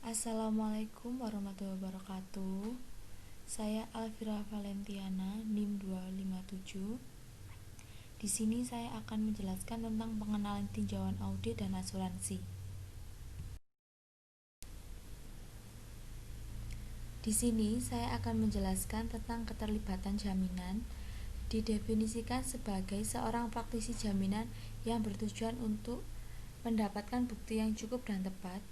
Assalamualaikum warahmatullahi wabarakatuh. Saya Alvira Valentiana, NIM 257. Di sini saya akan menjelaskan tentang pengenalan tinjauan audit dan asuransi. Di sini saya akan menjelaskan tentang keterlibatan jaminan. Didefinisikan sebagai seorang praktisi jaminan yang bertujuan untuk mendapatkan bukti yang cukup dan tepat,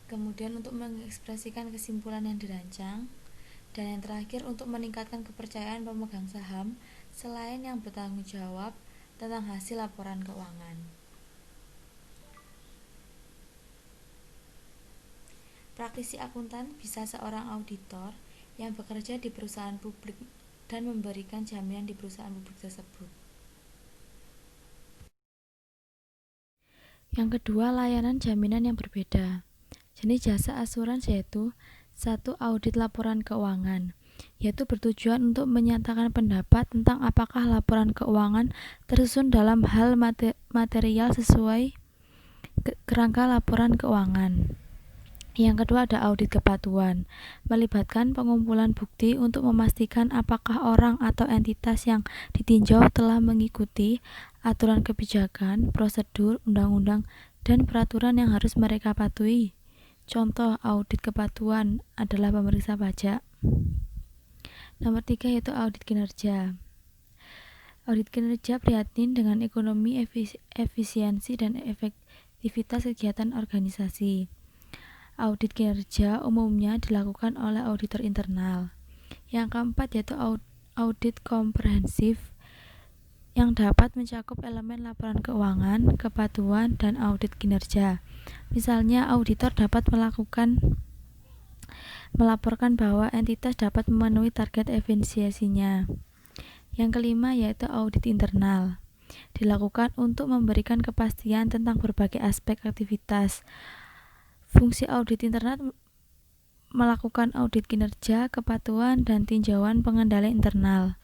kemudian untuk mengekspresikan kesimpulan yang dirancang, dan yang terakhir untuk meningkatkan kepercayaan pemegang saham selain yang bertanggung jawab tentang hasil laporan keuangan. Praktisi akuntan bisa seorang auditor yang bekerja di perusahaan publik dan memberikan jaminan di perusahaan publik tersebut. Yang kedua, layanan jaminan yang berbeda. Jenis jasa asuransi yaitu 1. Audit laporan keuangan, yaitu bertujuan untuk menyatakan pendapat tentang apakah laporan keuangan tersusun dalam hal material sesuai kerangka laporan keuangan. Yang kedua ada audit kepatuhan, melibatkan pengumpulan bukti untuk memastikan apakah orang atau entitas yang ditinjau telah mengikuti aturan kebijakan, prosedur, undang-undang, dan peraturan yang harus mereka patuhi. Contoh audit kepatuhan adalah pemeriksa pajak. Nomor 3 yaitu audit kinerja. Audit kinerja prihatin dengan ekonomi, efisiensi, dan efektivitas kegiatan organisasi. Audit kinerja umumnya dilakukan oleh auditor internal. Yang keempat yaitu audit komprehensif yang dapat mencakup elemen laporan keuangan, kepatuhan, dan audit kinerja. Misalnya, auditor dapat melaporkan bahwa entitas dapat memenuhi target efisiensinya. Yang kelima yaitu audit internal. Dilakukan untuk memberikan kepastian tentang berbagai aspek aktivitas. Fungsi audit internal melakukan audit kinerja, kepatuhan, dan tinjauan pengendalian internal.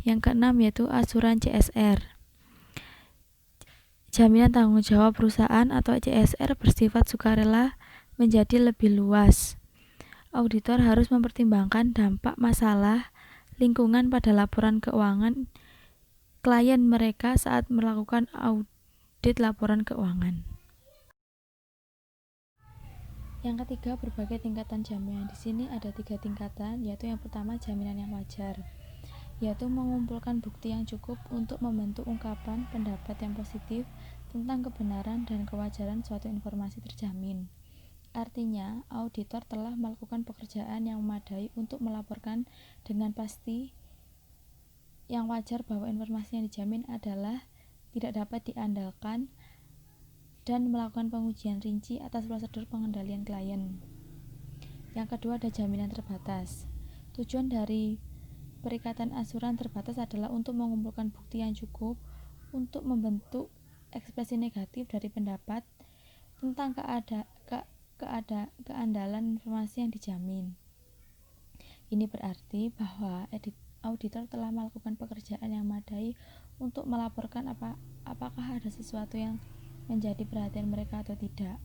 Yang keenam yaitu asuransi CSR. Jaminan tanggung jawab perusahaan atau CSR bersifat sukarela menjadi lebih luas. Auditor harus mempertimbangkan dampak masalah lingkungan pada laporan keuangan klien mereka saat melakukan audit laporan keuangan. Yang ketiga, berbagai tingkatan jaminan. Di sini ada 3 tingkatan, yaitu yang pertama jaminan yang wajar, yaitu mengumpulkan bukti yang cukup untuk membentuk ungkapan pendapat yang positif tentang kebenaran dan kewajaran suatu informasi terjamin. Artinya, auditor telah melakukan pekerjaan yang memadai untuk melaporkan dengan pasti yang wajar bahwa informasi yang dijamin adalah tidak dapat diandalkan dan melakukan pengujian rinci atas prosedur pengendalian klien. Yang kedua ada jaminan terbatas. Tujuan dari perikatan asuran terbatas adalah untuk mengumpulkan bukti yang cukup untuk membentuk ekspresi negatif dari pendapat tentang keandalan informasi yang dijamin. Ini berarti bahwa auditor telah melakukan pekerjaan yang memadai untuk melaporkan apakah ada sesuatu yang menjadi perhatian mereka atau tidak.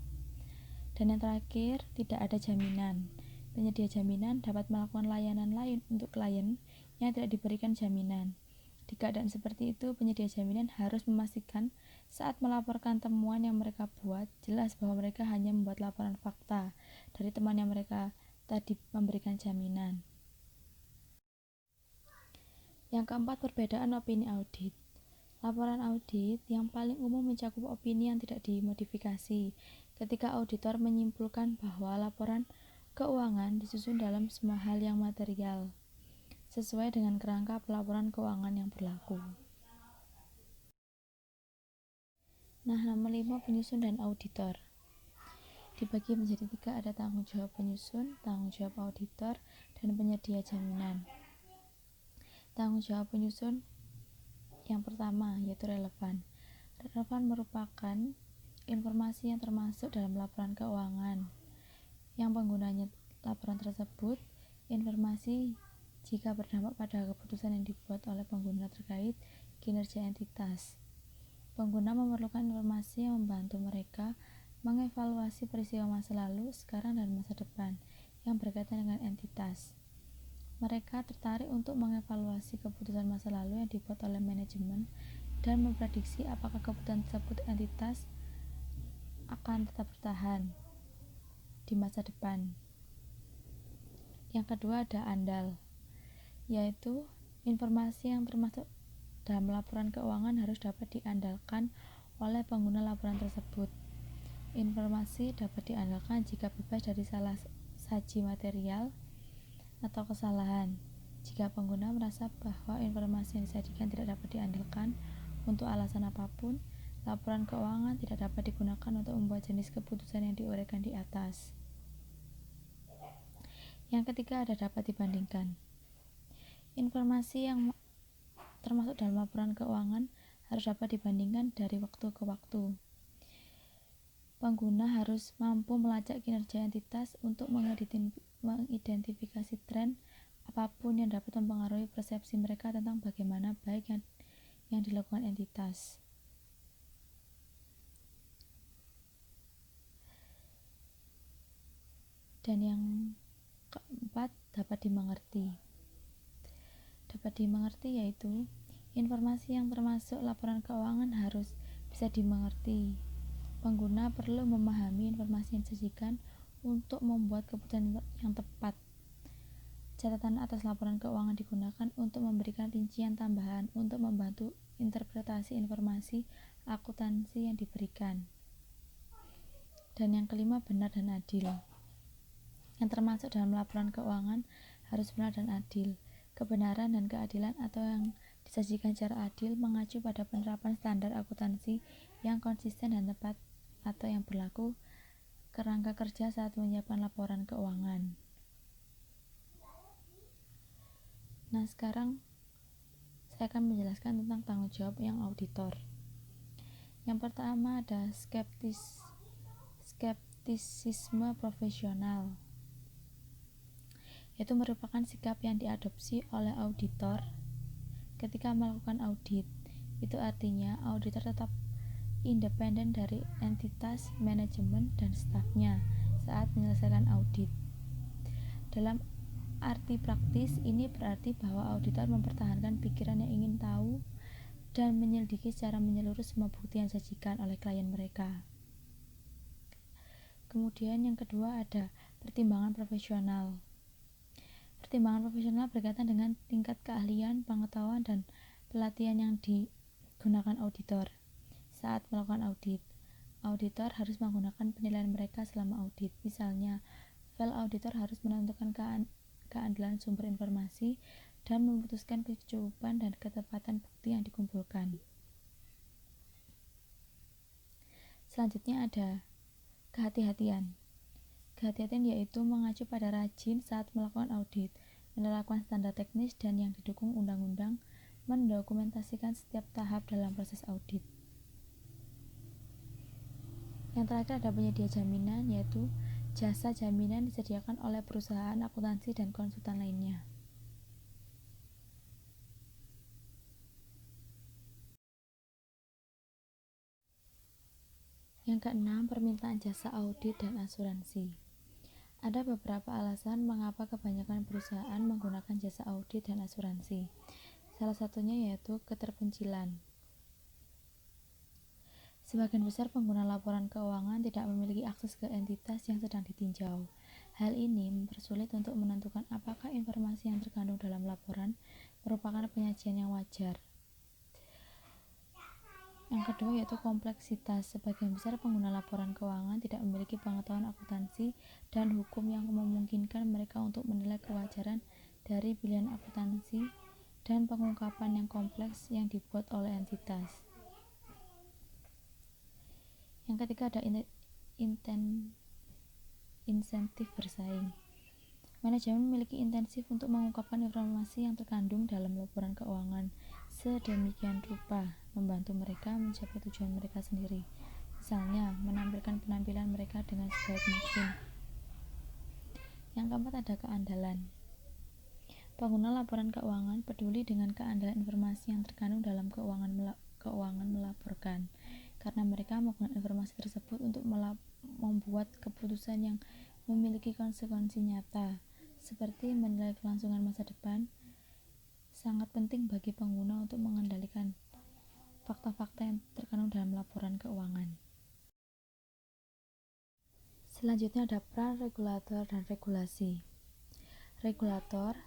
Dan yang terakhir, tidak ada jaminan. Penyedia jaminan dapat melakukan layanan lain untuk klien yang tidak diberikan jaminan. Di keadaan seperti itu, penyedia jaminan harus memastikan saat melaporkan temuan yang mereka buat, jelas bahwa mereka hanya membuat laporan fakta dari teman yang mereka tadi memberikan jaminan. Yang keempat, perbedaan opini audit. Laporan audit yang paling umum mencakup opini yang tidak dimodifikasi ketika auditor menyimpulkan bahwa laporan keuangan disusun dalam semua hal yang material sesuai dengan kerangka pelaporan keuangan yang berlaku. Nah, nomor 5 penyusun dan auditor. Dibagi menjadi 3, ada tanggung jawab penyusun, tanggung jawab auditor, dan penyedia jaminan. Tanggung jawab penyusun yang pertama yaitu relevan. Relevan merupakan informasi yang termasuk dalam laporan keuangan yang penggunanya laporan tersebut, informasi jika berdampak pada keputusan yang dibuat oleh pengguna terkait kinerja entitas. Pengguna memerlukan informasi yang membantu mereka mengevaluasi peristiwa masa lalu, sekarang, dan masa depan yang berkaitan dengan entitas. Mereka tertarik untuk mengevaluasi keputusan masa lalu yang dibuat oleh manajemen dan memprediksi apakah keputusan tersebut entitas akan tetap bertahan di masa depan. Yang kedua ada andal, yaitu informasi yang termasuk dalam laporan keuangan harus dapat diandalkan oleh pengguna laporan tersebut. Informasi dapat diandalkan jika bebas dari salah saji material atau kesalahan. Jika pengguna merasa bahwa informasi yang disajikan tidak dapat diandalkan untuk alasan apapun, laporan keuangan tidak dapat digunakan untuk membuat jenis keputusan yang diuraikan di atas. Yang ketiga ada dapat dibandingkan. Informasi yang termasuk dalam laporan keuangan harus dapat dibandingkan dari waktu ke waktu. Pengguna harus mampu melacak kinerja entitas untuk mengidentifikasi tren apapun yang dapat mempengaruhi persepsi mereka tentang bagaimana baik yang dilakukan entitas. Dan yang keempat, dapat dimengerti. Dapat dimengerti yaitu informasi yang termasuk laporan keuangan harus bisa dimengerti. Pengguna perlu memahami informasi yang disajikan untuk membuat keputusan yang tepat. Catatan atas laporan keuangan digunakan untuk memberikan rincian tambahan untuk membantu interpretasi informasi akuntansi yang diberikan. Dan yang kelima, benar dan adil. Yang termasuk dalam laporan keuangan harus benar dan adil. Kebenaran dan keadilan atau yang disajikan secara adil mengacu pada penerapan standar akuntansi yang konsisten dan tepat atau yang berlaku kerangka kerja saat menyiapkan laporan keuangan. Nah, sekarang saya akan menjelaskan tentang tanggung jawab yang auditor. Yang pertama ada skeptisisme profesional, yaitu merupakan sikap yang diadopsi oleh auditor ketika melakukan audit. Itu artinya auditor tetap independen dari entitas, manajemen, dan stafnya saat menyelesaikan audit. Dalam arti praktis, ini berarti bahwa auditor mempertahankan pikiran yang ingin tahu dan menyelidiki secara menyeluruh semua bukti yang disajikan oleh klien mereka. Kemudian yang kedua ada pertimbangan profesional. Pertimbangan profesional berkaitan dengan tingkat keahlian, pengetahuan, dan pelatihan yang digunakan auditor saat melakukan audit. Auditor harus menggunakan penilaian mereka selama audit. Misalnya, file auditor harus menentukan keandalan sumber informasi dan memutuskan kecukupan dan ketepatan bukti yang dikumpulkan. Selanjutnya ada kehati-hatian. Kehati-hatian yaitu mengacu pada rajin saat melakukan audit, menerapkan standar teknis dan yang didukung undang-undang, mendokumentasikan setiap tahap dalam proses audit. Yang terakhir ada penyedia jaminan, yaitu jasa jaminan disediakan oleh perusahaan akuntansi dan konsultan lainnya. Yang keenam, permintaan jasa audit dan asuransi. Ada beberapa alasan mengapa kebanyakan perusahaan menggunakan jasa audit dan asuransi. Salah satunya yaitu keterpencilan. Sebagian besar pengguna laporan keuangan tidak memiliki akses ke entitas yang sedang ditinjau. Hal ini mempersulit untuk menentukan apakah informasi yang terkandung dalam laporan merupakan penyajian yang wajar. Yang kedua yaitu kompleksitas. Sebagian besar pengguna laporan keuangan tidak memiliki pengetahuan akuntansi dan hukum yang memungkinkan mereka untuk menilai kewajaran dari pilihan akuntansi dan pengungkapan yang kompleks yang dibuat oleh entitas. Yang ketiga ada insentif bersaing. Manajemen memiliki intensif untuk mengungkapkan informasi yang terkandung dalam laporan keuangan sedemikian rupa membantu mereka mencapai tujuan mereka sendiri. Misalnya, menampilkan penampilan mereka dengan sebaik mungkin. Yang keempat ada keandalan. Pengguna laporan keuangan peduli dengan keandalan informasi yang terkandung dalam keuangan melaporkan, karena mereka menggunakan informasi tersebut untuk keputusan yang memiliki konsekuensi nyata, seperti menilai kelangsungan masa depan, sangat penting bagi pengguna untuk mengendalikan fakta-fakta yang terkandung dalam laporan keuangan. Selanjutnya ada peran regulator dan regulasi. Regulator,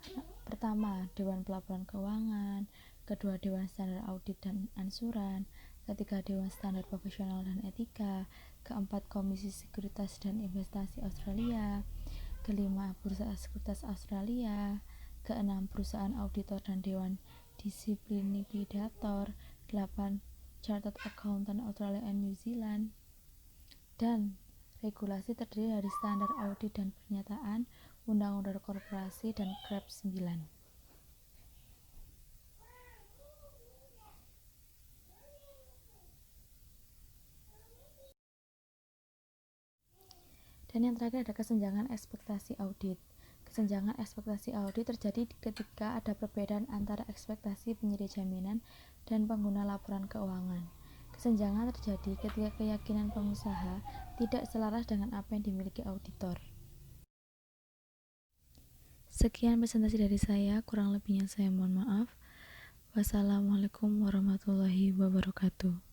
pertama, Dewan Pelaporan Keuangan, kedua, Dewan Standar Audit dan Ansuran, ketiga, Dewan Standar Profesional dan Etika, keempat, Komisi Sekuritas dan Investasi Australia, kelima, Bursa Sekuritas Australia, keenam, Perusahaan Auditor dan Dewan Disiplin Likuidator, 8, Chartered Accountant Australia and New Zealand, dan regulasi terdiri dari standar audit dan pernyataan, Undang-Undang Korporasi, dan KREP 9. Dan yang terakhir ada kesenjangan ekspektasi audit. Kesenjangan ekspektasi audit terjadi ketika ada perbedaan antara ekspektasi penyedia jaminan dan pengguna laporan keuangan. Kesenjangan terjadi ketika keyakinan pengusaha tidak selaras dengan apa yang dimiliki auditor. Sekian presentasi dari saya, kurang lebihnya saya mohon maaf. Wassalamualaikum warahmatullahi wabarakatuh.